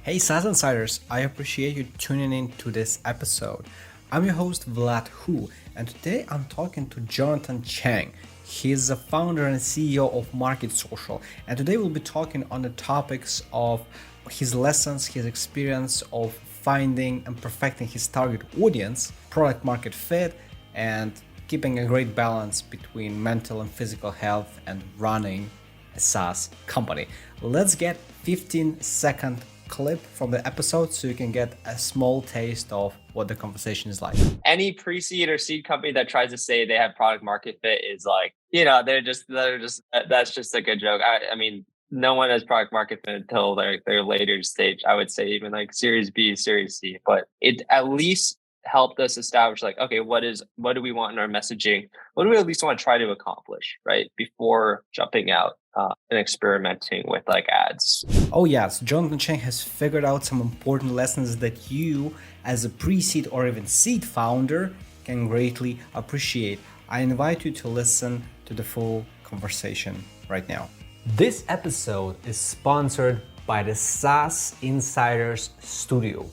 Hey SaaS Insiders, I appreciate you tuning in to this episode. I'm your host Vlad Hu, and today I'm talking to Jonathan Chang. He's the founder and CEO of Markit Social, and today we'll be talking on the topics of his lessons, his experience of finding and perfecting his target audience, product market fit, and keeping a great balance between mental and physical health and running a SaaS company. Let's get 15-second clip from the episode so you can get a small taste of what the conversation is like. Any pre-seed or seed company that tries to say they have product market fit is like, that's just a good joke. I mean, no one has product market fit until their later stage. I would say even like Series B, Series C, but it at least helped us establish like, okay, what do we want in our messaging? What do we at least want to try to accomplish, right? Before jumping out and experimenting with like ads. Oh yes, Jonathan Chang has figured out some important lessons that you as a pre-seed or even seed founder can greatly appreciate. I invite you to listen to the full conversation right now. This episode is sponsored by the SaaS Insiders Studio.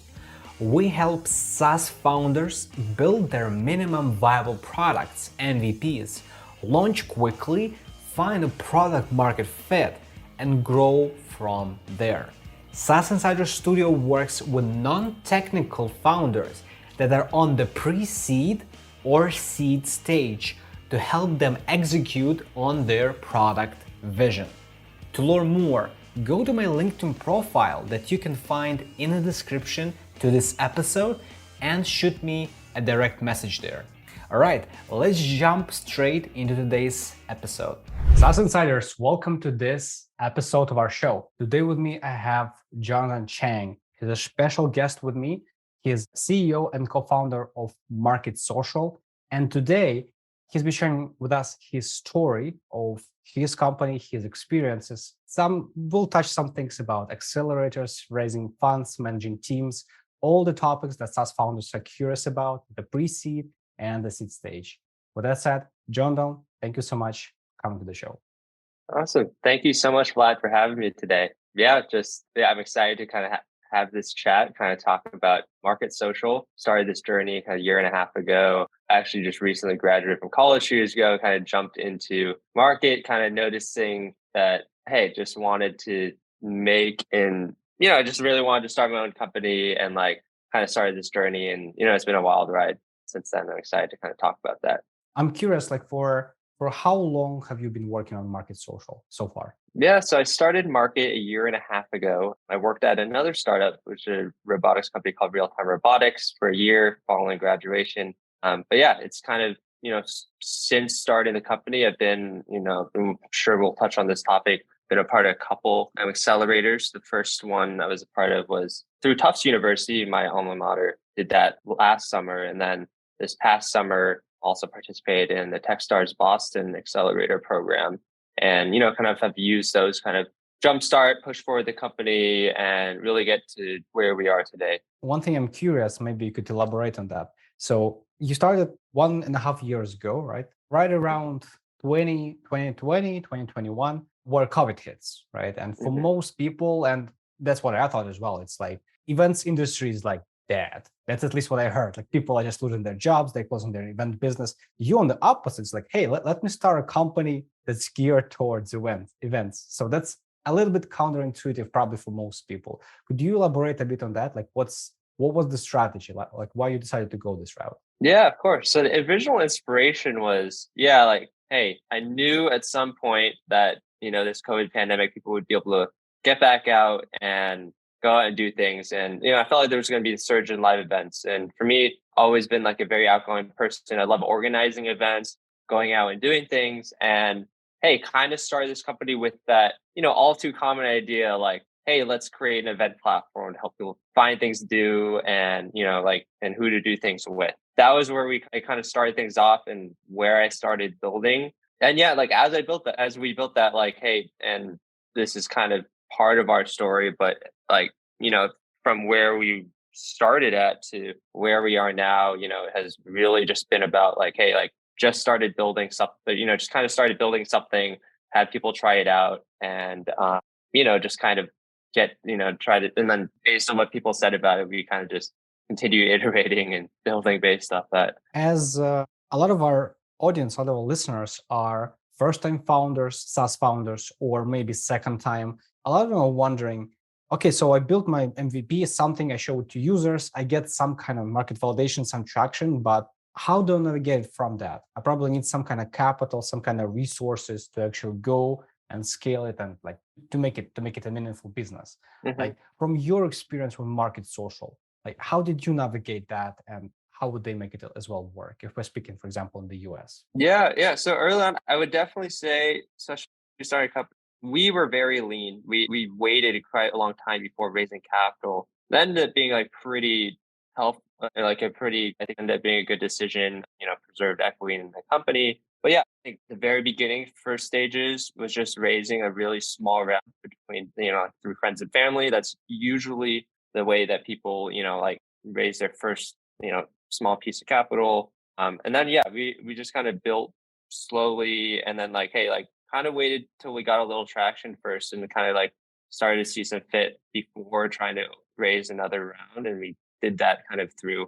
We help SaaS founders build their minimum viable products, MVPs, launch quickly, find a product market fit, and grow from there. Sass Insiders Studio works with non-technical founders that are on the pre-seed or seed stage to help them execute on their product vision. To learn more, go to my LinkedIn profile that you can find in the description to this episode and shoot me a direct message there. All right, let's jump straight into today's episode. SaaS Insiders, welcome to this episode of our show. Today with me, I have Jonathan Chang. He's a special guest with me. He is CEO and co-founder of Markit Social. And today, he's been sharing with us his story of his company, his experiences. We'll touch some things about accelerators, raising funds, managing teams, all the topics that SaaS founders are curious about, the pre-seed and the seed stage. With that said, Jonathan, thank you so much for coming to the show. Awesome. Thank you so much, Vlad, for having me today. I'm excited to kind of have this chat, kind of talk about Markit Social. Started this journey kind of a year and a half ago. I actually just recently graduated from college 2 years ago, kind of jumped into Markit, kind of noticing that, hey, just wanted to I just really wanted to start my own company and like kind of started this journey. And, it's been a wild ride since then. I'm excited to kind of talk about that. I'm curious, like for how long have you been working on Markit Social so far? Yeah, so I started Markit a year and a half ago. I worked at another startup, which is a robotics company called Real Time Robotics for a year following graduation. But yeah, it's kind of, since starting the company, I've been, I'm sure we'll touch on this topic, been a part of a couple accelerators. The first one I was a part of was through Tufts University, my alma mater, did that last summer. And then this past summer, also participated in the Techstars Boston Accelerator program and, kind of have used those kind of jumpstart, push forward the company and really get to where we are today. One thing I'm curious, maybe you could elaborate on that. So you started 1.5 years ago, right? Right around 2021, where COVID hits, right? And for most people, and that's what I thought as well, it's like events industry is like dead. That's at least what I heard. Like people are just losing their jobs, they're closing their event business. You on the opposite, it's like, hey, let me start a company that's geared towards events. So that's a little bit counterintuitive probably for most people. Could you elaborate a bit on that? Like what was the strategy? Like why you decided to go this route? Yeah, of course. So the original inspiration was, like, hey, I knew at some point that, this COVID pandemic, people would be able to get back out and go out and do things. And, I felt like there was going to be a surge in live events. And for me, always been like a very outgoing person. I love organizing events, going out and doing things. And hey, kind of started this company with that, all too common idea, like, hey, let's create an event platform to help people find things to do and, and who to do things with. That was where I kind of started things off and where I started building. And yeah, like as we built that, like, hey, and this is kind of part of our story, but like, from where we started at to where we are now, it has really just been about like, hey, like just started building something, just kind of started building something, had people try it out and, just kind of try to, and then based on what people said about it, we kind of just continue iterating and building based off that. As a lot of our audience, a lot of our listeners are first-time founders, SaaS founders, or maybe second time, a lot of them are wondering, okay, so I built my MVP, something I show it to users, I get some kind of market validation, some traction, but how do I navigate from that? I probably need some kind of capital, some kind of resources to actually go and scale it and like to make it a meaningful business. Like from your experience with Markit Social, like how did you navigate that and how would they make it as well work if we're speaking, for example, in the US? Yeah. So early on, I would definitely say, especially when we started a company, we were very lean. We waited quite a long time before raising capital. That ended up being like pretty helpful, like a pretty, I think ended up being a good decision, preserved equity in the company. But yeah, I think the very beginning, first stages was just raising a really small round between, through friends and family. That's usually the way that people, like raise their first, small piece of capital. And then, yeah, we just kind of built slowly and then kind of waited till we got a little traction first and kind of like started to see some fit before trying to raise another round. And we did that kind of through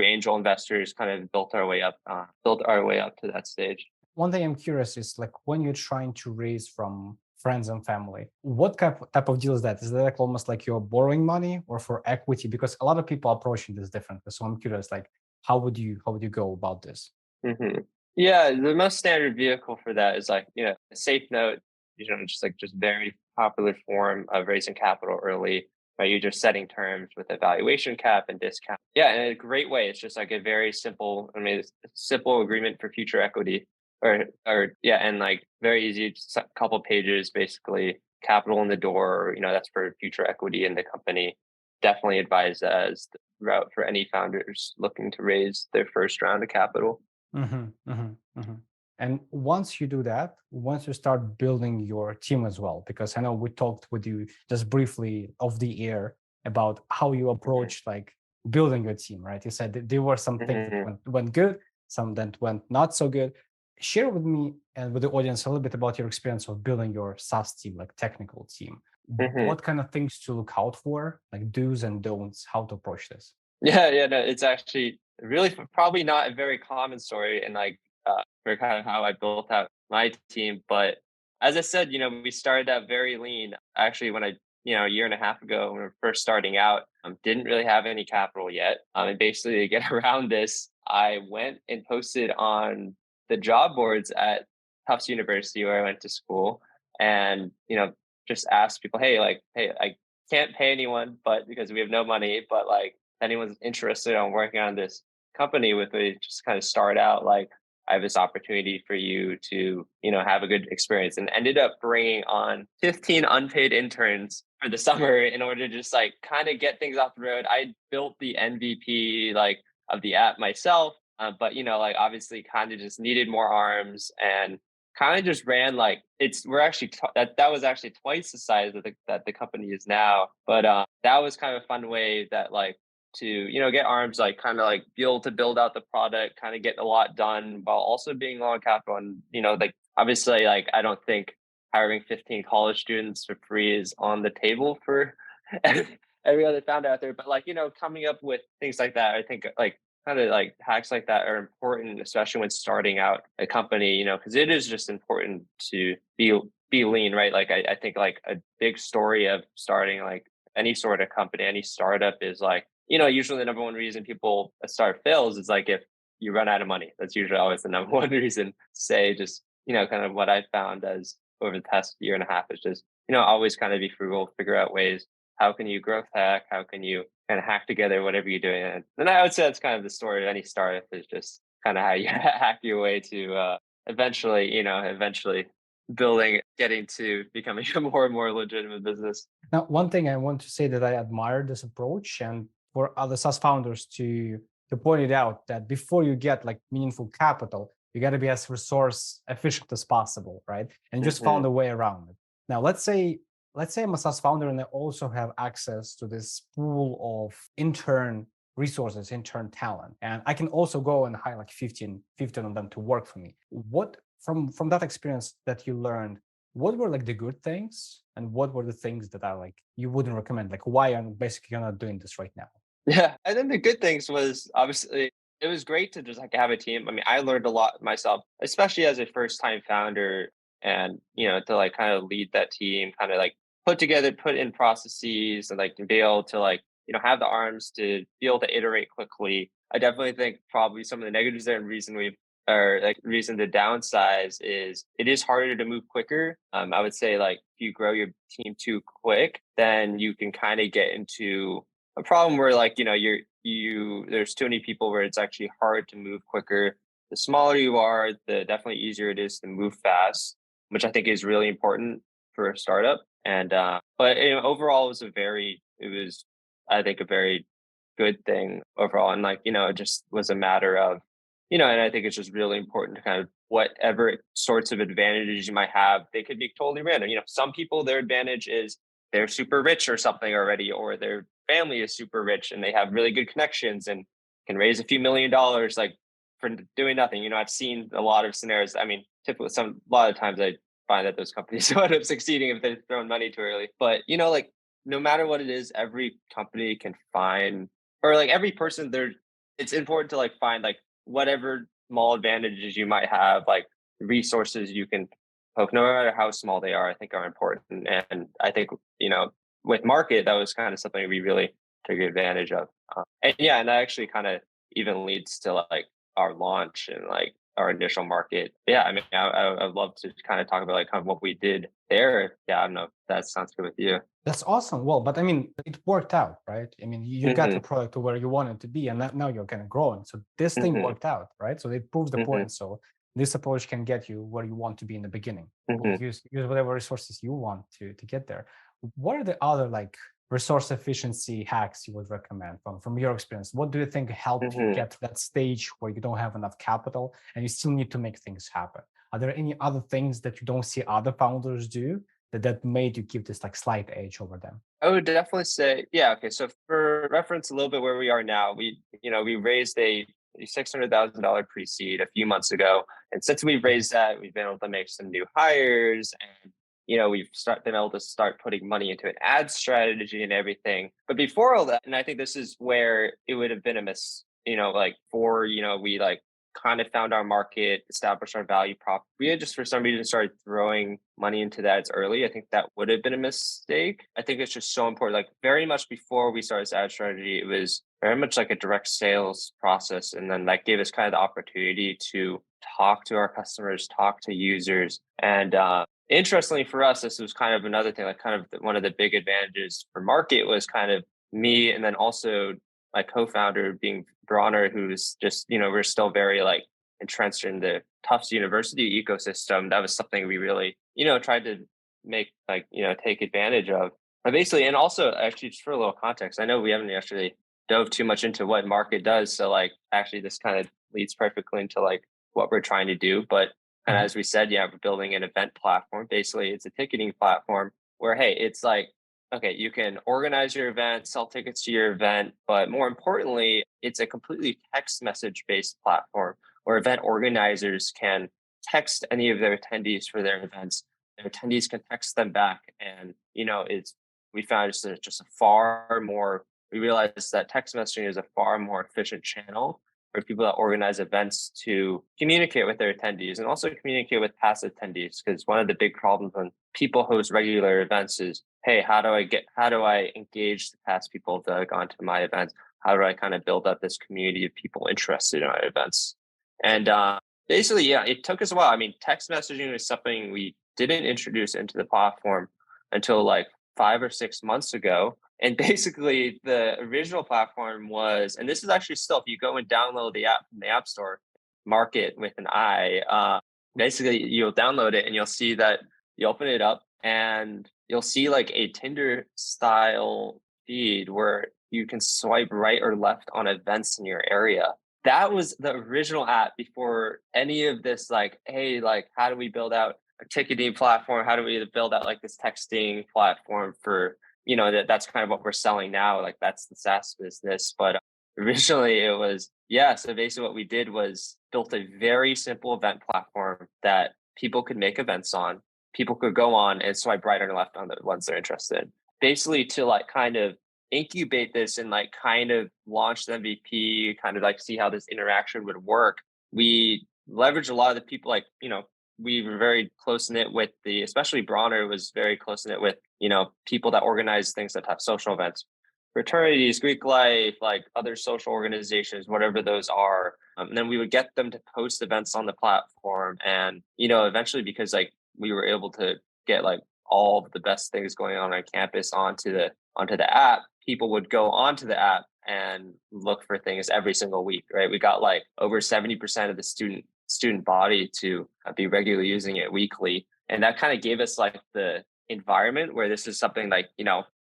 angel investors, kind of built our way up to that stage. One thing I'm curious is like when you're trying to raise from friends and family, what type of deal is that? Is that like almost like you're borrowing money or for equity? Because a lot of people are approaching this differently. So I'm curious, like how would you go about this? Yeah, the most standard vehicle for that is like, a safe note, just very popular form of raising capital early, right? You're just setting terms with a valuation cap and discount. Yeah, in a great way. It's just like a very simple, it's a simple agreement for future equity or yeah, and like very easy, just a couple pages, basically capital in the door, that's for future equity in the company. Definitely advise that as the route for any founders looking to raise their first round of capital. And once you do that, once you start building your team as well, because I know we talked with you just briefly off the air about how you approach like building your team, right? You said that there were some things that went good, some that went not so good. Share with me and with the audience a little bit about your experience of building your SaaS team, like technical team. What kind of things to look out for, like do's and don'ts, how to approach this? Yeah, no, it's actually really probably not a very common story and like for kind of how I built out my team. But as I said, we started out very lean. Actually, when a year and a half ago, when we were first starting out, didn't really have any capital yet. And basically to get around this, I went and posted on the job boards at Tufts University where I went to school and, just asked people, hey, I can't pay anyone, but because we have no money, but like anyone's interested on working on this company with me, just kind of start out like I have this opportunity for you to, have a good experience, and ended up bringing on 15 unpaid interns for the summer in order to just like kind of get things off the road. I built the MVP like of the app myself, but like obviously kind of just needed more arms and kind of just ran like we're actually that was actually twice the size that the company is now, but that was kind of a fun way that like to get arms, like kind of like be able to build out the product, kind of get a lot done while also being low on capital. And like obviously like I don't think hiring 15 college students for free is on the table for every other founder out there, but like coming up with things like that, I think like kind of like hacks like that are important, especially when starting out a company, because it is just important to be lean, right? Like I think like a big story of starting like any sort of company, any startup is like, usually the number one reason people start fails is like if you run out of money. That's usually always the number one reason. Say just, kind of what I found as over the past year and a half is just, always kind of be frugal, figure out ways. How can you growth hack? How can you kind of hack together whatever you're doing? And I would say that's kind of the story of any startup, is just kind of how you hack your way to eventually getting to becoming a more and more legitimate business. Now, one thing I want to say that I admire this approach, and for other SaaS founders to point it out, that before you get like meaningful capital, you got to be as resource efficient as possible, right? And just found a way around it. Now, let's say I'm a SaaS founder and I also have access to this pool of intern resources, intern talent, and I can also go and hire like 15 of them to work for me. What from that experience that you learned, what were like the good things and what were the things that are like you wouldn't recommend? Like why I'm basically not doing this right now? Yeah. And then the good things was obviously it was great to just like have a team. I mean, I learned a lot myself, especially as a first time founder and, to like kind of lead that team, kind of like put in processes and like to be able to like, have the arms to be able to iterate quickly. I definitely think probably some of the negatives there and reason to downsize is it is harder to move quicker. I would say like if you grow your team too quick, then you can kind of get into a problem where like there's too many people where it's actually hard to move quicker. The smaller you are, the definitely easier it is to move fast, which I think is really important for a startup. And but overall it was I think a very good thing overall. And like it just was a matter of and I think it's just really important to kind of whatever sorts of advantages you might have, they could be totally random. Some people, their advantage is they're super rich or something already, or their family is super rich and they have really good connections and can raise a few $1 million like for doing nothing. I've seen a lot of scenarios. I mean, typically a lot of times I find that those companies end up succeeding if they're throwing money too early. But like no matter what it is, every company can find, or like every person there, it's important to like find like whatever small advantages you might have, like resources you can poke, no matter how small they are, I think are important. And I think, with Markit, that was kind of something we really took advantage of. And yeah, and that actually kind of even leads to like our launch and like our initial market. Yeah, I mean, I'd love to kind of talk about like kind of what we did there. Yeah, I don't know if that sounds good with you. That's awesome. Well, but I mean, it worked out, right? I mean, you got the product to where you want it to be, and now you're kind of growing. So this thing worked out, right? So it proves the point. So this approach can get you where you want to be in the beginning. Use whatever resources you want to get there. What are the other like resource efficiency hacks you would recommend from your experience? What do you think helped you get to that stage where you don't have enough capital and you still need to make things happen? Are there any other things that you don't see other founders do that made you give this like slight edge over them? I would definitely say, yeah. Okay, so for reference, a little bit where we are now, we raised a $600,000 pre-seed a few months ago, and since we've raised that, we've been able to make some new hires, and we've been able to start putting money into an ad strategy and everything. But before all that, and I think this is where it would have been a like for we like kind of found our market, established our value prop. We had just for some reason started throwing money into that as early. I think that would have been a mistake. I think it's just so important. Like very much before we started this ad strategy, it was very much like a direct sales process. And then that gave us kind of the opportunity to talk to our customers, talk to users. And interestingly for us, this was kind of another thing, like kind of one of the big advantages for Markit was kind of me and then also my co-founder being Bronner, who's just, we're still very like entrenched in the Tufts University ecosystem. That was something we really, tried to make like, take advantage of. But basically, and also actually just for a little context, I know we haven't actually dove too much into what Markit does. So like actually this kind of leads perfectly into like what we're trying to do. But and as we said, yeah, we're building an event platform. Basically, it's a ticketing platform where, hey, it's like, okay, you can organize your event, sell tickets to your event, but more importantly, it's a completely text message based platform where event organizers can text any of their attendees for their events. Their attendees can text them back. And, we found just a far more, we realized that text messaging is a far more efficient channel for people that organize events to communicate with their attendees and also communicate with past attendees. Because one of the big problems when people host regular events is, hey, how do I engage the past people that have gone to my events? How do I kind of build up this community of people interested in our events? And basically, yeah, it took us a while. I mean, text messaging is something we didn't introduce into the platform until like 5 or 6 months ago. And basically the original platform was, and this is actually still, if you go and download the app from the App Store, Markit with an I, basically you'll download it and you'll see that you open it up and you'll see like a Tinder style feed where you can swipe right or left on events in your area. That was the original app before any of this, like, hey, like, how do we build out a ticketing platform? How do we build out like this texting platform for, that's kind of what we're selling now. Like that's the SaaS business. But originally it was, yeah. So basically what we did was built a very simple event platform that people could make events on. people could go on and swipe right or left on the ones they're interested in. Basically to like kind of incubate this and like kind of launch the MVP, kind of like see how this interaction would work. We leveraged a lot of the people, like, we were very close knit with especially Bronner was very close knit with, people that organize things that have social events, fraternities, Greek life, like other social organizations, whatever those are. And then we would get them to post events on the platform. And, eventually because like we were able to get like all of the best things going on campus onto the app, people would go onto the app and look for things every single week, right? We got like over 70% of the student body to be regularly using it weekly. And that kind of gave us like the environment where this is something like,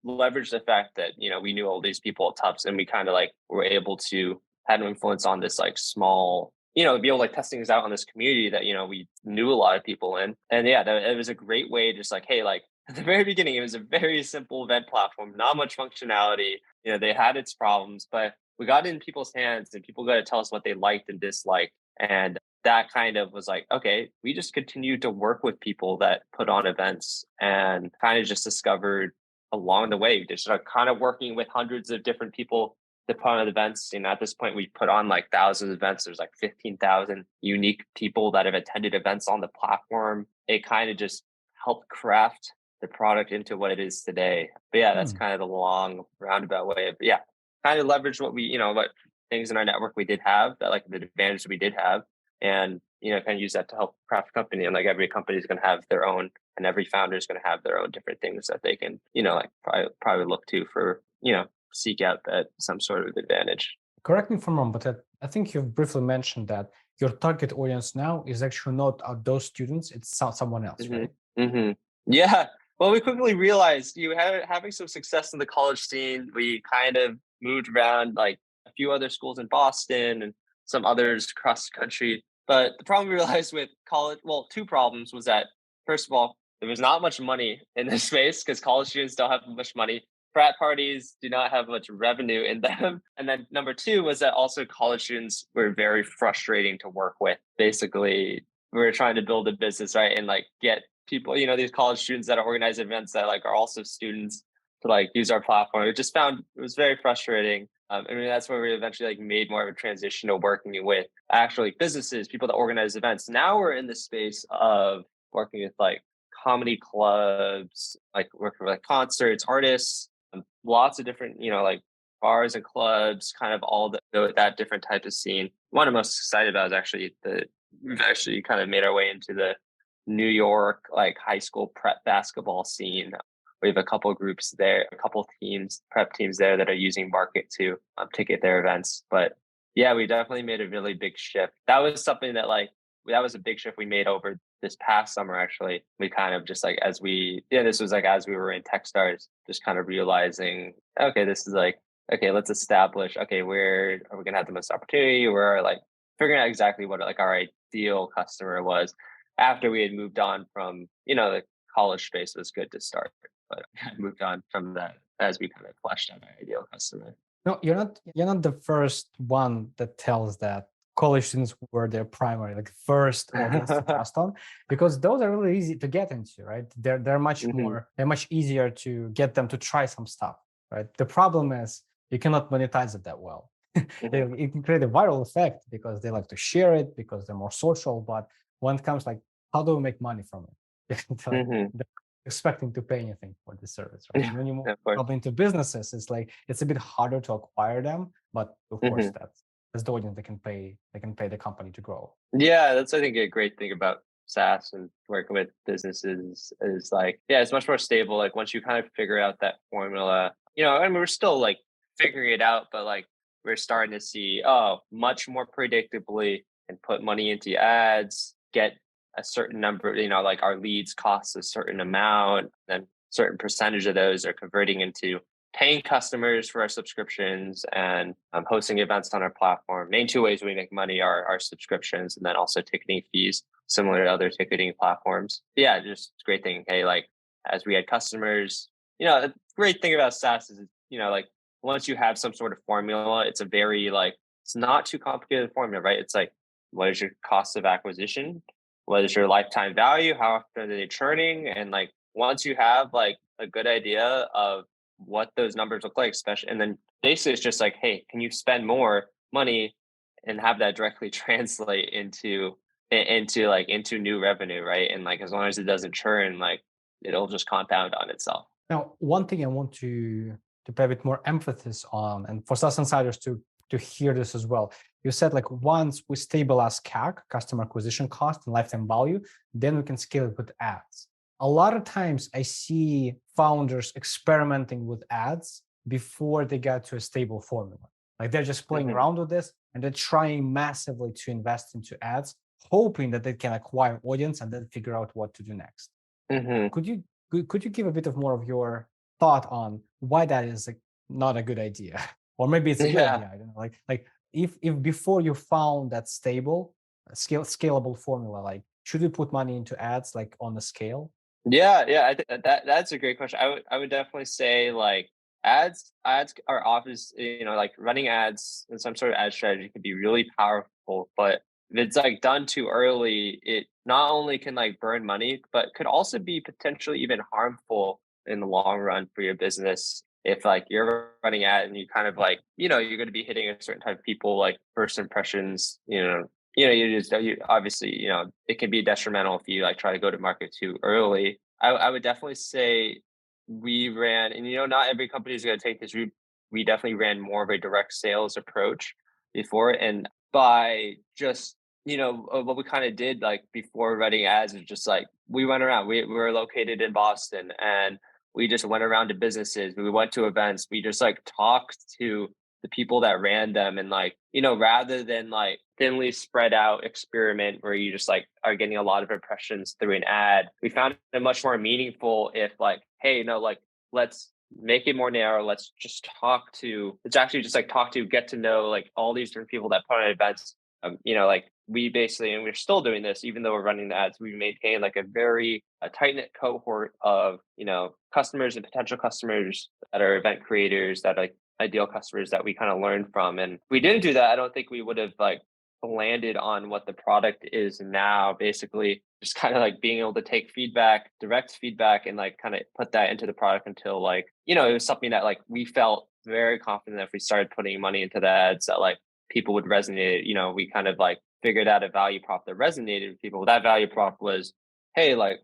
leverage the fact that, we knew all these people at Tufts, and we kind of like were able to have an influence on this like small, be able like testing this out on this community that, we knew a lot of people in. And yeah, it was a great way, just like, hey, like at the very beginning, it was a very simple event platform, not much functionality. They had its problems, but we got it in people's hands and people got to tell us what they liked and disliked. And that kind of was like, okay, we just continued to work with people that put on events and kind of just discovered along the way, just kind of working with hundreds of different people to put on events. At this point, we put on like thousands of events. There's like 15,000 unique people that have attended events on the platform. It kind of just helped craft the product into what it is today. But yeah, that's kind of the long roundabout way of, kind of leverage what what things in our network we did have, that like the advantage we did have, and kind of use that to help craft a company. And like every company is going to have their own, and every founder is going to have their own different things that they can like probably look to for seek out that some sort of advantage. Correct me if I'm wrong, but I think you've briefly mentioned that your target audience now is actually not those students; it's someone else, right? Mm-hmm. Yeah. Well, we quickly realized having some success in the college scene. We kind of moved around like a few other schools in Boston and some others across the country. But the problem we realized with college, well, two problems was that, first of all, there was not much money in this space because college students don't have much money. Frat parties do not have much revenue in them. And then number two was that also college students were very frustrating to work with. Basically, we were trying to build a business, right? And like get people, these college students that organize events that like are also students to like use our platform. It just found it was very frustrating. That's where we eventually like made more of a transition to working with actually businesses, people that organize events. Now we're in the space of working with like comedy clubs, like working with like concerts, artists, lots of different, like bars and clubs, kind of all that different type of scene. One I'm most excited about is actually we've actually kind of made our way into the New York like high school prep basketball scene. We have a couple of groups there, a couple of prep teams there that are using Markit to ticket their events. But yeah, we definitely made a really big shift. That was something that that was a big shift we made over this past summer. Actually, we kind of just like this was like as we were in Techstars, just kind of realizing, okay, this is like, okay, let's establish, okay, where are we gonna have the most opportunity? Where like figuring out exactly what like our ideal customer was after we had moved on from the college space was good to start. But I moved on from that as we kind of fleshed out our ideal customer. No, you're not the first one that tells that college students were their primary, like first audience to trust on, because those are really easy to get into, right? They're much much easier to get them to try some stuff, right? The problem is you cannot monetize it that well. It can create a viral effect because they like to share it because they're more social, but when it comes like, how do we make money from it? They're expecting to pay anything for the service, right? And when you move into businesses, it's a bit harder to acquire them, but of course that's the audience that can pay the company to grow. Yeah, that's I think a great thing about SaaS and working with businesses is like, yeah, it's much more stable. Like once you kind of figure out that formula, and we're still like figuring it out, but like we're starting to see, much more predictably and put money into ads, get a certain number, like our leads cost a certain amount, then certain percentage of those are converting into paying customers for our subscriptions and hosting events on our platform. Main two ways we make money are our subscriptions and then also ticketing fees, similar to other ticketing platforms. But yeah, just a great thing. Hey, like as we had customers, the great thing about SaaS is, like once you have some sort of formula, it's a very like, it's not too complicated formula, right? It's like, what is your cost of acquisition? what is your lifetime value? How often are they churning? And like once you have like a good idea of what those numbers look like, especially, and then basically it's just like, hey, can you spend more money and have that directly translate into new revenue, right? And like as long as it doesn't churn, like it'll just compound on itself. Now, one thing I want to put a bit more emphasis on, and for SaaS Insiders to hear this as well. You said like once we stabilize CAC, customer acquisition cost, and lifetime value, then we can scale it with ads. A lot of times I see founders experimenting with ads before they get to a stable formula. Like they're just playing around with this and they're trying massively to invest into ads, hoping that they can acquire audience and then figure out what to do next. Could you give a bit of more of your thought on why that is like not a good idea, or maybe it's a good idea? I don't know. Like if before you found that stable, scalable formula, like should we put money into ads like on the scale? Yeah. I think that's a great question. I would definitely say like ads are obvious. Like running ads and some sort of ad strategy can be really powerful, but if it's like done too early, it not only can like burn money, but could also be potentially even harmful in the long run for your business. If like you're running ad and you kind of like, you're going to be hitting a certain type of people, like first impressions, you obviously, it can be detrimental if you like try to go to market too early. I would definitely say we ran, and not every company is going to take this route. We definitely ran more of a direct sales approach before, and by just what we kind of did like before running ads is just like we went around. We were located in Boston, and we just went around to businesses. We went to events. We just like talked to the people that ran them, and like rather than like thinly spread out experiment where you just like are getting a lot of impressions through an ad, we found it much more meaningful if like, hey, like let's make it more narrow. Let's actually just like get to know like all these different people that put on events. Like we basically, and we're still doing this, even though we're running the ads, we maintain like a very tight-knit cohort of, customers and potential customers that are event creators, that like ideal customers that we kind of learn from. And if we didn't do that, I don't think we would have like landed on what the product is now. Basically just kind of like being able to take feedback, direct feedback, and like kind of put that into the product until like, it was something that like we felt very confident that if we started putting money into the ads that like people would resonate. We kind of like figured out a value prop that resonated with people. That value prop was, hey, like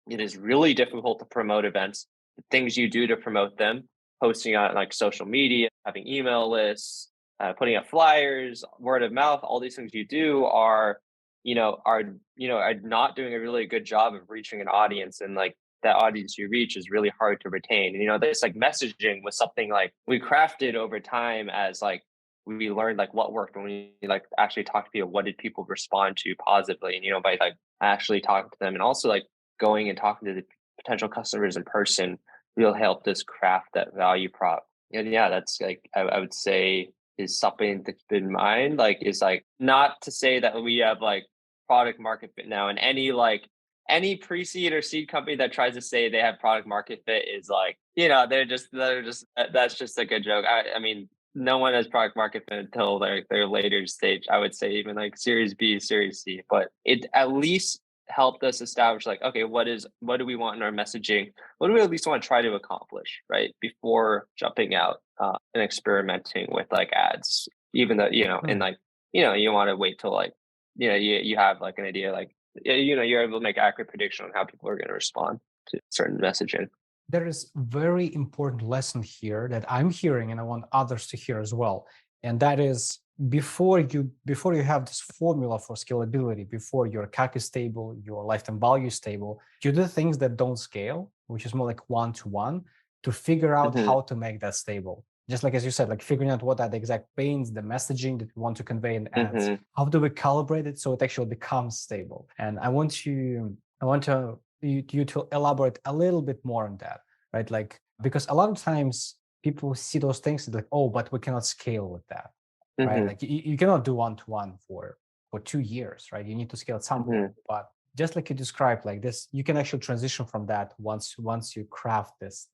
it is really difficult to promote events. The things you do to promote them, posting on like social media, having email lists, putting up flyers, word of mouth, all these things you do are not doing a really good job of reaching an audience. And like that audience you reach is really hard to retain. And, this like messaging was something like we crafted over time as like we learned like what worked when we like actually talked to people. What did people respond to positively? And, by like actually talking to them and also like going and talking to the potential customers in person really helped us craft that value prop. And yeah, that's like, I would say is something to keep in mind. Like, is like not to say that we have like product market fit now, and any pre-seed or seed company that tries to say they have product market fit is like, they're just that's just a good joke. I mean, no one has product market fit until their later stage. I would say even like Series B, Series C, but it at least helped us establish like, okay, what do we want in our messaging? What do we at least want to try to accomplish, right? Before jumping out and experimenting with like ads, even though, and like, you want to wait till like, you have like an idea, like, you're able to make accurate prediction on how people are going to respond to certain messaging. There is very important lesson here that I'm hearing and I want others to hear as well. And that is before you have this formula for scalability, before your CAC is stable, your lifetime value is stable, you do things that don't scale, which is more like one-to-one, to figure out how to make that stable. Just like as you said, like figuring out what are the exact pains, the messaging that we want to convey in ads. How do we calibrate it so it actually becomes stable? And I want you to elaborate a little bit more on that, right? Like, because a lot of times people see those things and like, oh, but we cannot scale with that, right? Like you cannot do one-to-one for 2 years, right? You need to scale at some point. But just like you described, like this, you can actually transition from that once you craft this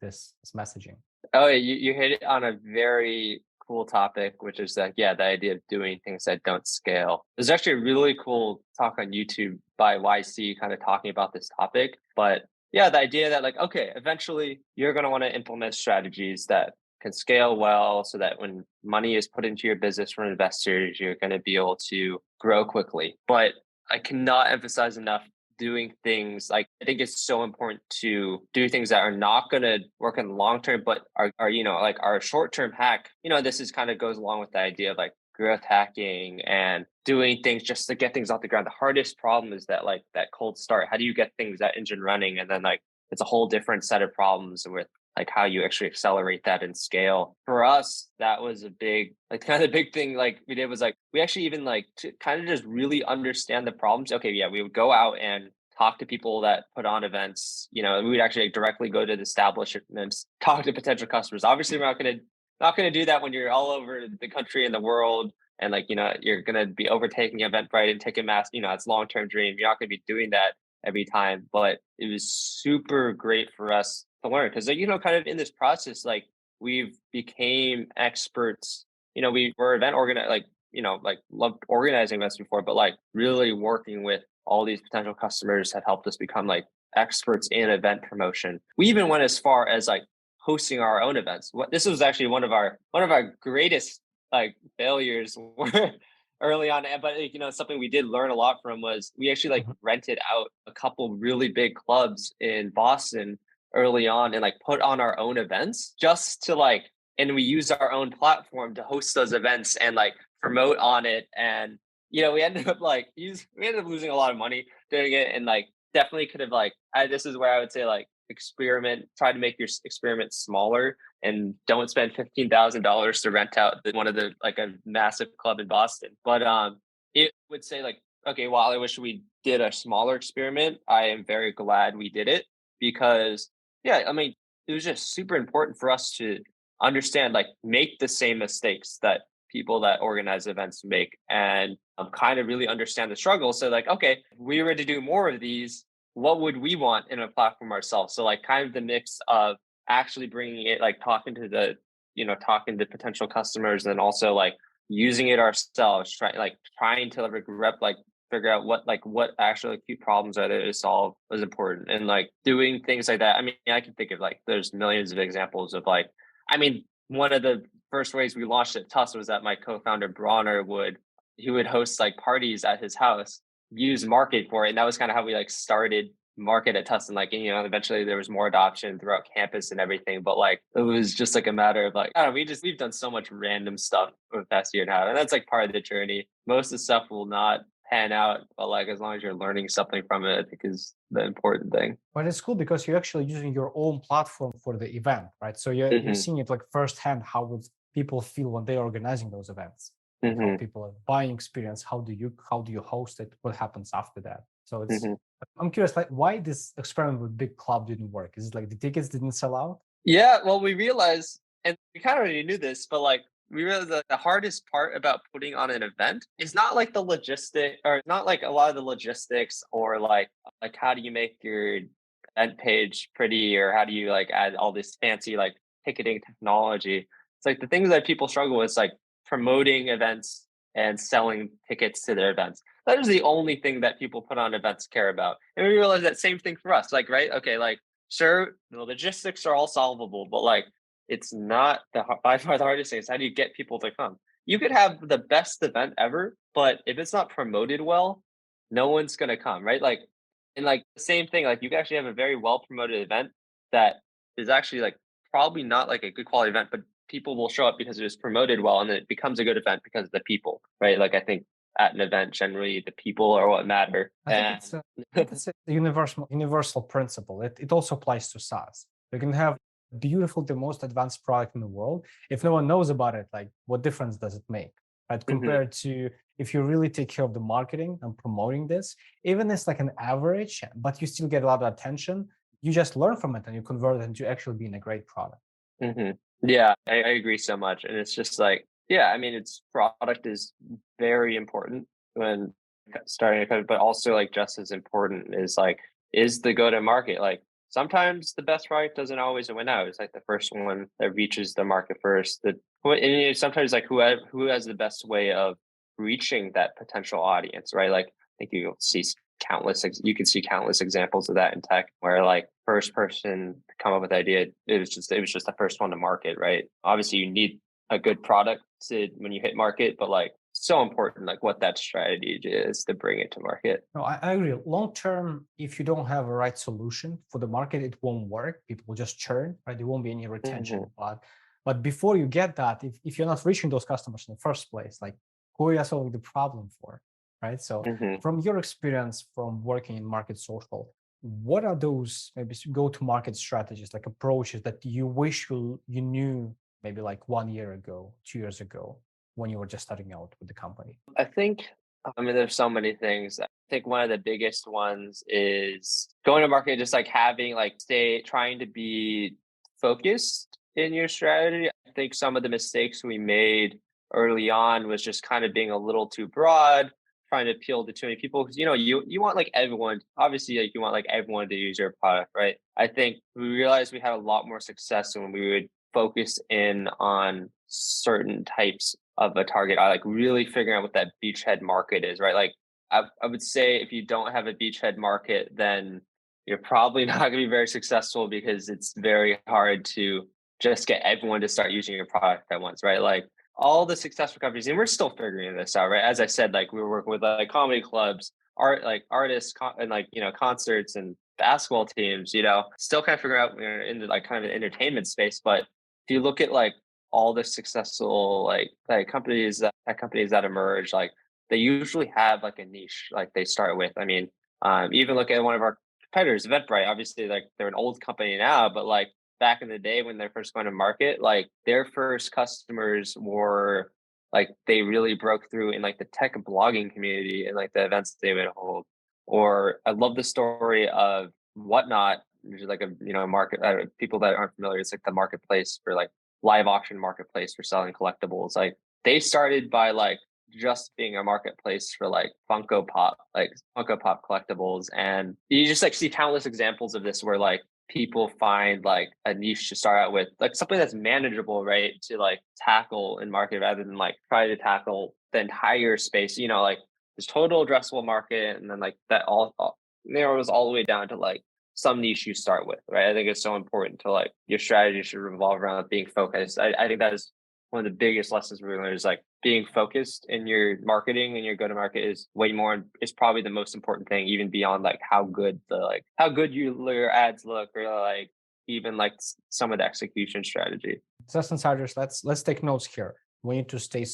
messaging. Oh, you hit it on a very cool topic, which is that, yeah, the idea of doing things that don't scale. There's actually a really cool talk on YouTube by YC kind of talking about this topic. But yeah, the idea that like, okay, eventually you're going to want to implement strategies that can scale well so that when money is put into your business from investors, you're going to be able to grow quickly. But I cannot emphasize enough doing things like I think it's so important to do things that are not going to work in the long term, but are like our short term hack. This is kind of goes along with the idea of like growth hacking and doing things just to get things off the ground. The hardest problem is that like that cold start. How do you get things that engine running? And then like it's a whole different set of problems with like how you actually accelerate that and scale. For us, that was a big, like kind of the big thing like we did was like, we actually even like to kind of just really understand the problems. Okay, yeah, we would go out and talk to people that put on events. We would actually directly go to the establishments, talk to potential customers. Obviously, we're not gonna do that when you're all over the country and the world. And like, you're gonna be overtaking Eventbrite and Ticketmaster, it's long-term dream. You're not gonna be doing that every time, but it was super great for us to learn because kind of in this process, like we've became experts. We were event organized, like loved organizing events before, but like really working with all these potential customers had helped us become like experts in event promotion. We even went as far as like hosting our own events. This was actually one of our greatest like failures early on, but something we did learn a lot from was we actually like rented out a couple really big clubs in Boston early on and like put on our own events just to like, and we used our own platform to host those events and like promote on it. And we ended up losing a lot of money doing it, and like definitely could have like this is where I would say like try to make your experiment smaller and don't spend $15,000 to rent out one of the like a massive club in Boston. But it would say like, okay, while I wish we did a smaller experiment, I am very glad we did it because yeah, I mean, it was just super important for us to understand, like make the same mistakes that people that organize events make and kind of really understand the struggle. So like, okay, if we were to do more of these, what would we want in a platform ourselves? So like kind of the mix of actually bringing it, like talking to potential customers and also like using it ourselves, trying to figure out what actual acute problems are there to solve was important. And like doing things like that. I mean, I can think of like, there's millions of examples of like, I mean, one of the first ways we launched at Tuss was that my co-founder Bronner would host like parties at his house, use Markit for it. And that was kind of how we like started Markit at Tuss. And like, eventually there was more adoption throughout campus and everything. But like, it was just like a matter of like, I don't know, we've done so much random stuff over the past year and a half. And that's like part of the journey. Most of the stuff will not pan out, but like as long as you're learning something from it, I think is the important thing. But it's cool because you're actually using your own platform for the event, right? So you're seeing it like firsthand. How would people feel when they're organizing those events? How people are buying experience? How do you host it? What happens after that? So it's I'm curious, like why this experiment with big club didn't work? Is it like the tickets didn't sell out? Yeah, well, we realized, and we kind of already knew this, but like we realized that the hardest part about putting on an event is not like the logistic, or not like a lot of the logistics, or like how do you make your event page pretty, or how do you like add all this fancy like ticketing technology. It's like the things that people struggle with is like promoting events and selling tickets to their events. That is the only thing that people put on events care about. And we realized that same thing for us. Like, right? Okay, like sure, the logistics are all solvable, but like it's not by far the hardest thing. Is how do you get people to come? You could have the best event ever, but if it's not promoted well, no one's gonna come, right? Like, and like the same thing, like you can actually have a very well promoted event that is actually like probably not like a good quality event, but people will show up because it is promoted well, and then it becomes a good event because of the people, right? Like I think at an event, generally the people are what matter. I think it's a universal principle. It also applies to SaaS. You can have beautiful, the most advanced product in the world. If no one knows about it, like what difference does it make? Right? Compared to if you really take care of the marketing and promoting this, even it's like an average, but you still get a lot of attention, you just learn from it and you convert it into actually being a great product. Yeah, I agree so much. And it's just like, yeah, I mean, it's product is very important when starting a company, but also like just as important is like, is the go to market. Like sometimes the best product doesn't always win out. It's like the first one that reaches the market first. And sometimes like who has the best way of reaching that potential audience, right? Like I think you can see countless examples of that in tech where like first person to come up with the idea, it was just the first one to market, right? Obviously you need a good product when you hit market, but like so important like what that strategy is to bring it to market. No, I agree. Long term, if you don't have a right solution for the market, it won't work. People will just churn, right? There won't be any retention. But before you get that, if you're not reaching those customers in the first place, like who are you solving the problem for, right? So from your experience from working in Markit Social, what are those maybe go-to-market strategies, like approaches that you wish you knew maybe like 1 year ago, 2 years ago, when you were just starting out with the company? I think, there's so many things. I think one of the biggest ones is going to market, just like having like trying to be focused in your strategy. I think some of the mistakes we made early on was just kind of being a little too broad, trying to appeal to too many people. Because you want like everyone, obviously like you want like everyone to use your product, right? I think we realized we had a lot more success when we would focus in on certain types of a target. I like really figuring out what that beachhead market is, right? Like I would say if you don't have a beachhead market, then you're probably not going to be very successful because it's very hard to just get everyone to start using your product at once, right? Like all the successful companies, and we're still figuring this out, right? As I said, like we were working with like comedy clubs, artists, and like concerts and basketball teams, still kind of figuring out into like kind of an entertainment space. But if you look at like all the successful like companies that emerge, like they usually have like a niche like they start with. I mean, even look at one of our competitors, Eventbrite. Obviously, like they're an old company now, but like back in the day when they're first going to market, like their first customers were like they really broke through in like the tech blogging community and like the events they would hold. Or I love the story of Whatnot, which is like a market, people that aren't familiar, it's like the marketplace for like live auction marketplace for selling collectibles. Like they started by like just being a marketplace for like Funko Pop collectibles. And you just like see countless examples of this where like people find like a niche to start out with, like something that's manageable, right? To like tackle and market rather than like try to tackle the entire space, like this total addressable market. And then like that all narrows all the way down to like some niche you start with, right? I think it's so important to like your strategy should revolve around being focused. I think that is one of the biggest lessons we learned is like being focused in your marketing and your go-to-market is probably the most important thing, even beyond like how good your ads look or like even like some of the execution strategy. Sass Insiders, let's take notes here. We need to stay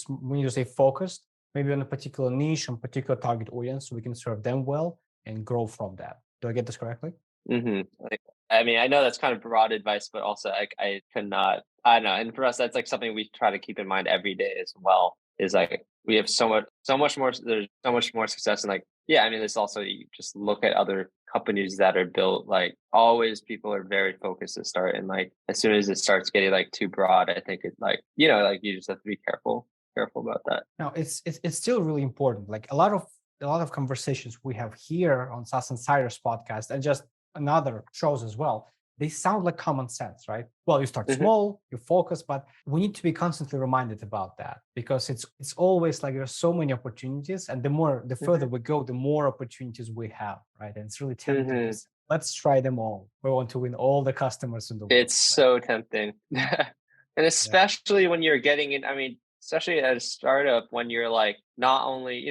focused, maybe on a particular niche and particular target audience, so we can serve them well and grow from that. Do I get this correctly? I mean, I know that's kind of broad advice, but also I don't know. And for us, that's like something we try to keep in mind every day as well, is like we have so much more, there's so much more success. And like, yeah, I mean, it's also, you just look at other companies that are built, like always people are very focused to start. And like, as soon as it starts getting like too broad, I think it's like, like you just have to be careful about that. No, it's still really important. Like a lot of conversations we have here on SaaS Insiders podcast and just another shows as well, they sound like common sense, right? Well, you start small, you focus, but we need to be constantly reminded about that because it's always like there's so many opportunities, and the further we go, the more opportunities we have, right? And it's really tempting. Let's try them all. We want to win all the customers in the world. It's so tempting. And especially when you're getting in, I mean, especially at a startup, when you're like, not only,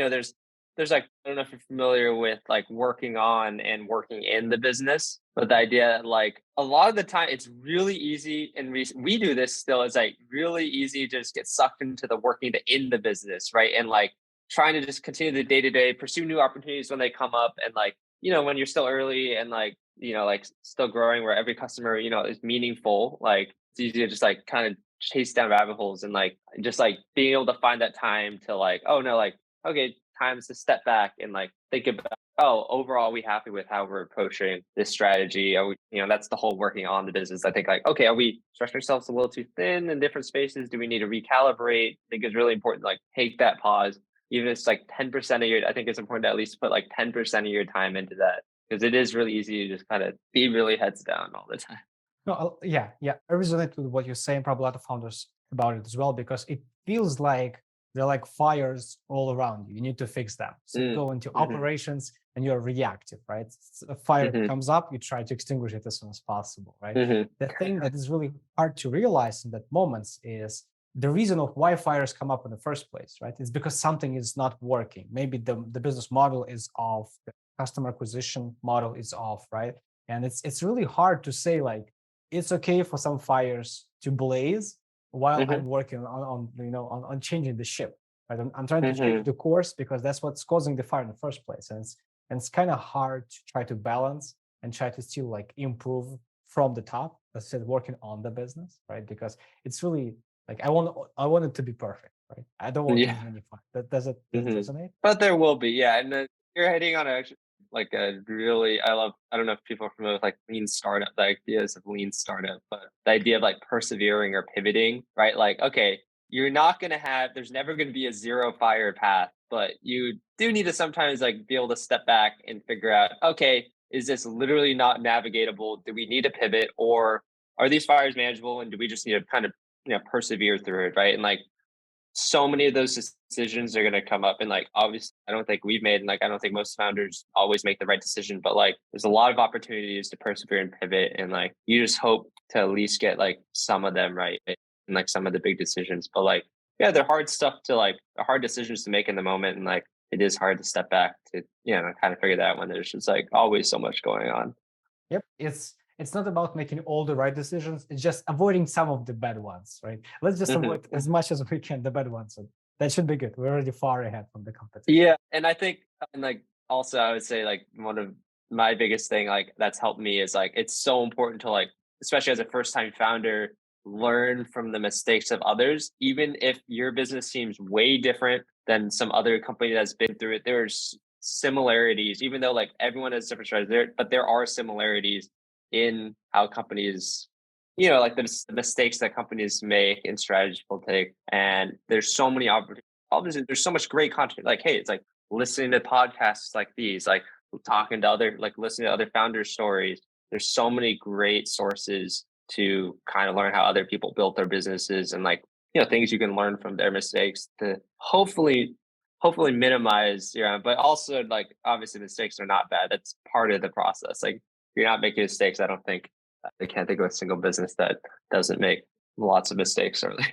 there's like, I don't know if you're familiar with like working on and working in the business, but the idea that like a lot of the time it's really easy, and we do this still, it's like really easy to just get sucked into the working in the business, right? And like trying to just continue the day-to-day, pursue new opportunities when they come up. And like, when you're still early and like, like still growing where every customer, is meaningful, like it's easy to just like kind of chase down rabbit holes and like just like being able to find that time to like, oh no, like, okay, times to step back and like think about, overall, are we happy with how we're approaching this strategy? Are we, that's the whole working on the business. I think like, okay, are we stretching ourselves a little too thin in different spaces? Do we need to recalibrate? I think it's really important to like take that pause, even if it's like 10% of your, I think it's important to at least put like 10% of your time into that because it is really easy to just kind of be really heads down all the time. No, yeah. I resonate with what you're saying. Probably a lot of founders about it as well, because it feels like they're like fires all around you. You need to fix them. So you go into operations and you're reactive, right? A fire comes up, you try to extinguish it as soon as possible, right? The thing that is really hard to realize in that moments is the reason of why fires come up in the first place, right? It's because something is not working. Maybe the business model is off, the customer acquisition model is off, right? And it's really hard to say like, it's okay for some fires to blaze while I'm working on changing the ship. Right? I'm trying to change the course because that's what's causing the fire in the first place. And it's kind of hard to try to balance and try to still like improve from the top, instead of working on the business, right? Because it's really like I want it to be perfect, right? I don't want too many fires. Does it resonate? But there will be, yeah. And you're hitting on like a really, I don't know if people are familiar with like lean startup, the ideas of lean startup, but the idea of like persevering or pivoting, right? Like, okay, you're not going to there's never going to be a zero fire path, but you do need to sometimes like be able to step back and figure out, okay, is this literally not navigatable? Do we need to pivot, or are these fires manageable? And do we just need to kind of, persevere through it, right? And like, so many of those decisions are going to come up, and like obviously I don't think we've made, and like I don't think most founders always make the right decision, but like there's a lot of opportunities to persevere and pivot, and like you just hope to at least get like some of them right, and like some of the big decisions. But like they're hard hard decisions to make in the moment, and like it is hard to step back to kind of figure that out when there's just like always so much going on. Yep, it's not about making all the right decisions. It's just avoiding some of the bad ones, right? Let's just avoid as much as we can the bad ones. And that should be good. We're already far ahead from the competition. Yeah, and I think, and like also I would say like one of my biggest thing like that's helped me is like it's so important to like, especially as a first time founder, learn from the mistakes of others, even if your business seems way different than some other company that's been through it. There's similarities, even though like everyone has different strategies there, but there are similarities in how companies, like the mistakes that companies make and strategies will take. And there's so many opportunities. Obviously, there's so much great content. Like, hey, it's like listening to podcasts like these, like talking to listening to other founders' stories. There's so many great sources to kind of learn how other people built their businesses, and like, things you can learn from their mistakes to hopefully minimize your own. But also like obviously mistakes are not bad. That's part of the process. Like, you're not making mistakes. I can't think of a single business that doesn't make lots of mistakes early.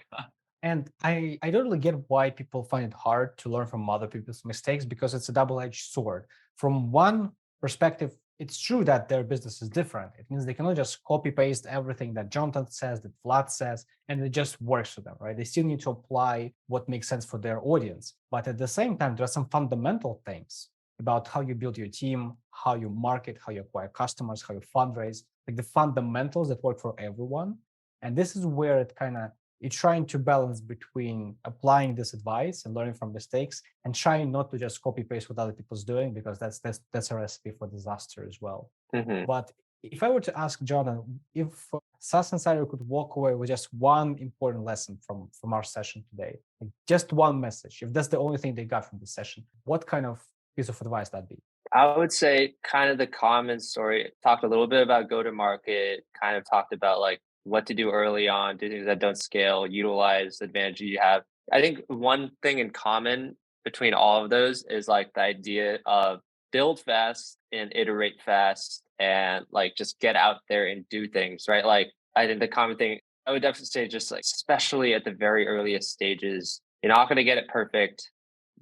And I totally get why people find it hard to learn from other people's mistakes, because it's a double-edged sword. From one perspective, it's true that their business is different. It means they cannot just copy paste everything that Jonathan says, that Vlad says, and it just works for them, right? They still need to apply what makes sense for their audience. But at the same time, there are some fundamental things about how you build your team, how you market, how you acquire customers, how you fundraise, like the fundamentals that work for everyone. And this is where it's trying to balance between applying this advice and learning from mistakes and trying not to just copy paste what other people's doing, because that's a recipe for disaster as well. But if I were to ask Jonathan, if Sass Insider could walk away with just one important lesson from our session today, like just one message, if that's the only thing they got from this session, what kind of piece of advice that'd be? I would say kind of the common story. Talked a little bit about go to market, kind of talked about like what to do early on, do things that don't scale, utilize the advantage you have. I think one thing in common between all of those is like the idea of build fast and iterate fast, and like just get out there and do things, right? Like I think the common thing I would definitely say, just like especially at the very earliest stages, you're not going to get it perfect.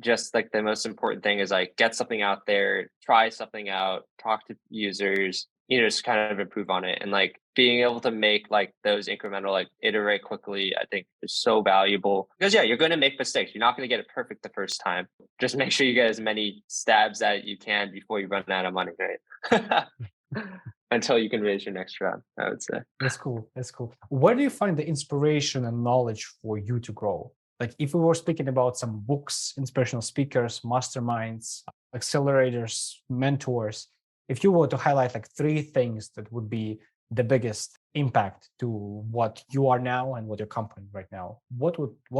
Just like the most important thing is like get something out there, try something out, talk to users, just kind of improve on it. And like being able to make like those incremental, like iterate quickly, I think is so valuable, because you're going to make mistakes. You're not going to get it perfect the first time. Just make sure you get as many stabs at you can before you run out of money, right? Until you can raise your next round, I would say. That's cool. Where do you find the inspiration and knowledge for you to grow? Like if we were speaking about some books, inspirational speakers, masterminds, accelerators, mentors, if you were to highlight like three things that would be the biggest impact to what you are now and what your company right now, what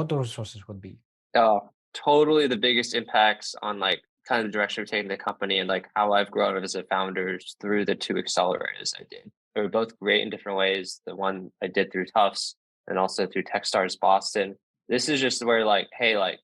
those resources would be? Oh, totally. The biggest impacts on like kind of the direction we're taking the company and like how I've grown as a founder through the two accelerators I did. They were both great in different ways. The one I did through Tufts and also through Techstars Boston. This is just where like, hey, like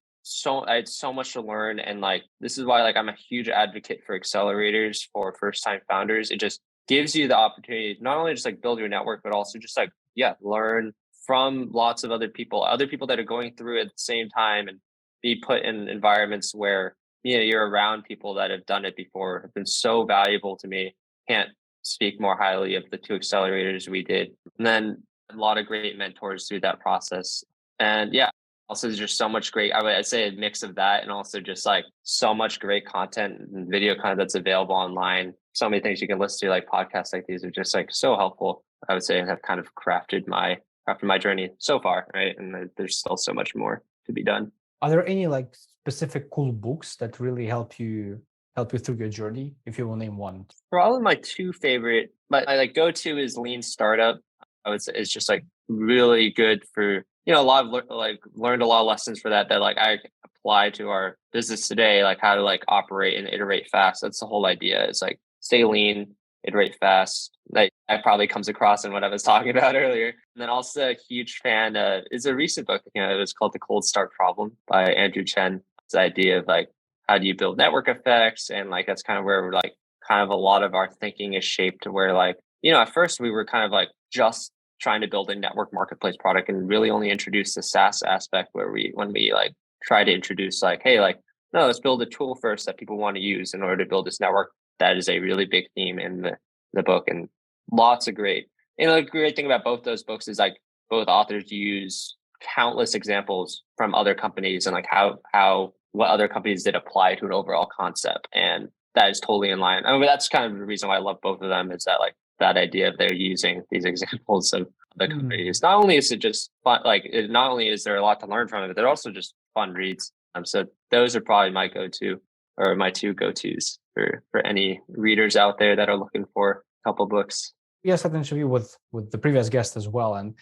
I had so much to learn. And like, this is why like I'm a huge advocate for accelerators for first time founders. It just gives you the opportunity to not only just like build your network, but also just like, yeah, learn from lots of other people that are going through it at the same time and be put in environments where, you know, you're around people that have done it before have been so valuable to me. Can't speak more highly of the two accelerators we did. And then a lot of great mentors through that process. And yeah, also there's just so much great, I'd say a mix of that and also just like so much great content and video content that's available online. So many things you can listen to, like podcasts like these are just like so helpful, I would say, and have kind of crafted my journey so far, right? And there's still so much more to be done. Are there any like specific cool books that really help you through your journey, if you will name one? Probably my two favorite, my like go-to is Lean Startup. I would say it's just like really good for, you know, a lot of learned a lot of lessons for that like I apply to our business today, like how to like operate and iterate fast. That's the whole idea. It's like stay lean, iterate fast. That probably comes across in what I was talking about earlier. And then also a huge fan is a recent book, you know, it was called The Cold Start Problem by Andrew Chen. It's the idea of like, how do you build network effects? And like, that's kind of where we're like, kind of a lot of our thinking is shaped to where like, you know, at first we were kind of like just trying to build a network marketplace product and really only introduce the SaaS aspect when we like try to introduce like, hey, like, no, let's build a tool first that people want to use in order to build this network. That is a really big theme in the book and lots of great. And the great thing about both those books is like both authors use countless examples from other companies and like how what other companies did apply to an overall concept. And that is totally in line. I mean, that's kind of the reason why I love both of them is that like that idea of they're using these examples of the companies. Not only is it just fun, like not only is there a lot to learn from it, but they're also just fun reads. So those are probably my go-to or my two go-tos for any readers out there that are looking for a couple books. Yes, I had an interview with the previous guest as well, and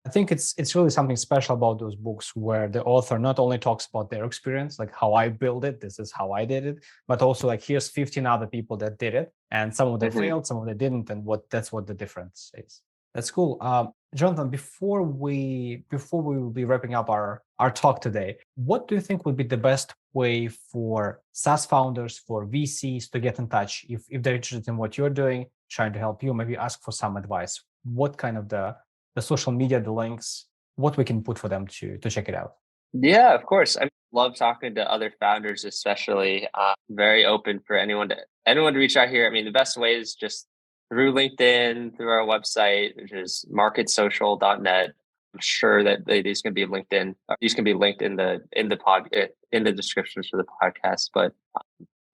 I think it's really something special about those books where the author not only talks about their experience, like how I built it, this is how I did it, but also like here's 15 other people that did it, and some of them failed, some of them didn't, and that's what the difference is. That's cool. Jonathan, before we will be wrapping up our talk today, what do you think would be the best way for SaaS founders, for VCs to get in touch if they're interested in what you're doing, trying to help you, maybe ask for some advice? What kind of the social media, the links, what we can put for them to check it out? Yeah, of course. I love talking to other founders, especially. Very open for anyone to reach out here. I mean, the best way is just through LinkedIn, through our website, which is marketsocial.net. I'm sure that these can be linked in. These can be linked in the descriptions for the podcast. But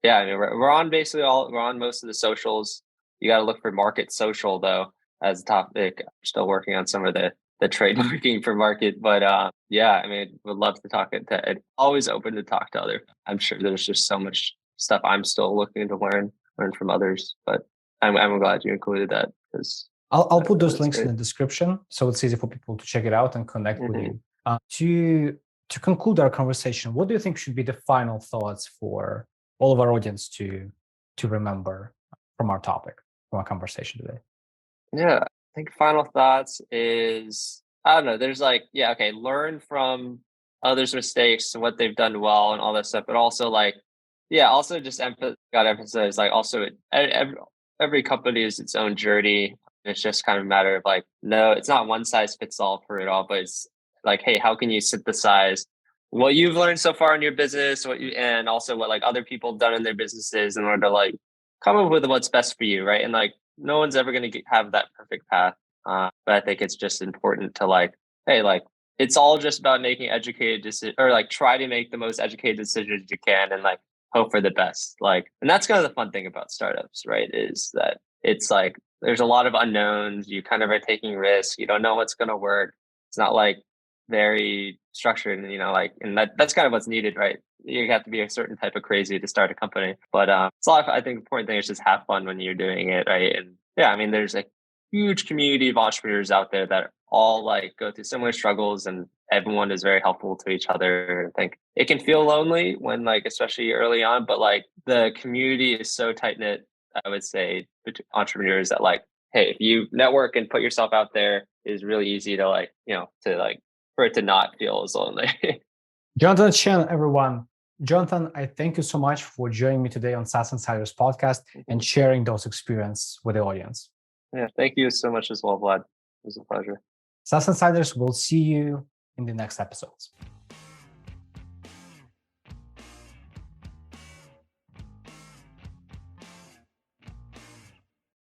yeah, I mean, we're on most of the socials. You got to look for Markit Social though as a topic. I'm still working on some of the trademarking for Markit, but yeah, I mean, would love to talk to. Always open to talk to other. I'm sure there's just so much stuff I'm still looking to learn from others, but I'm glad you included that because I'll put those links in the description so it's easy for people to check it out and connect with you. To conclude our conversation, what do you think should be the final thoughts for all of our audience to remember from our topic, from our conversation today? Yeah, I think final thoughts is, I don't know, there's like, yeah, okay, learn from others' mistakes and what they've done well and all that stuff, but also like, yeah, also just gotta emphasize like also every company is its own journey. It's just kind of a matter of like, no, it's not one size fits all for it all, but it's like, hey, how can you synthesize what you've learned so far in your business, and also what like other people have done in their businesses in order to like come up with what's best for you, right? And like, no one's ever going to have that perfect path. But I think it's just important to like, hey, like it's all just about making educated decisions or like try to make the most educated decisions you can and like hope for the best. Like, and that's kind of the fun thing about startups, right? Is that it's like, there's a lot of unknowns. You kind of are taking risks. You don't know what's going to work. It's not like very structured and, you know, like, and that's kind of what's needed, right? You have to be a certain type of crazy to start a company. But it's a lot of, I think the important thing is just have fun when you're doing it, right? And yeah, I mean, there's like, huge community of entrepreneurs out there that all like go through similar struggles, and everyone is very helpful to each other. I think it can feel lonely when like, especially early on, but like the community is so tight knit, I would say, between entrepreneurs that like, hey, if you network and put yourself out there, it is really easy to like, for it to not feel as lonely. Jonathan Chang, everyone. Jonathan, I thank you so much for joining me today on SaaS Insiders podcast and sharing those experiences with the audience. Yeah, thank you so much as well, Vlad. It was a pleasure. SaaS Insiders will see you in the next episodes.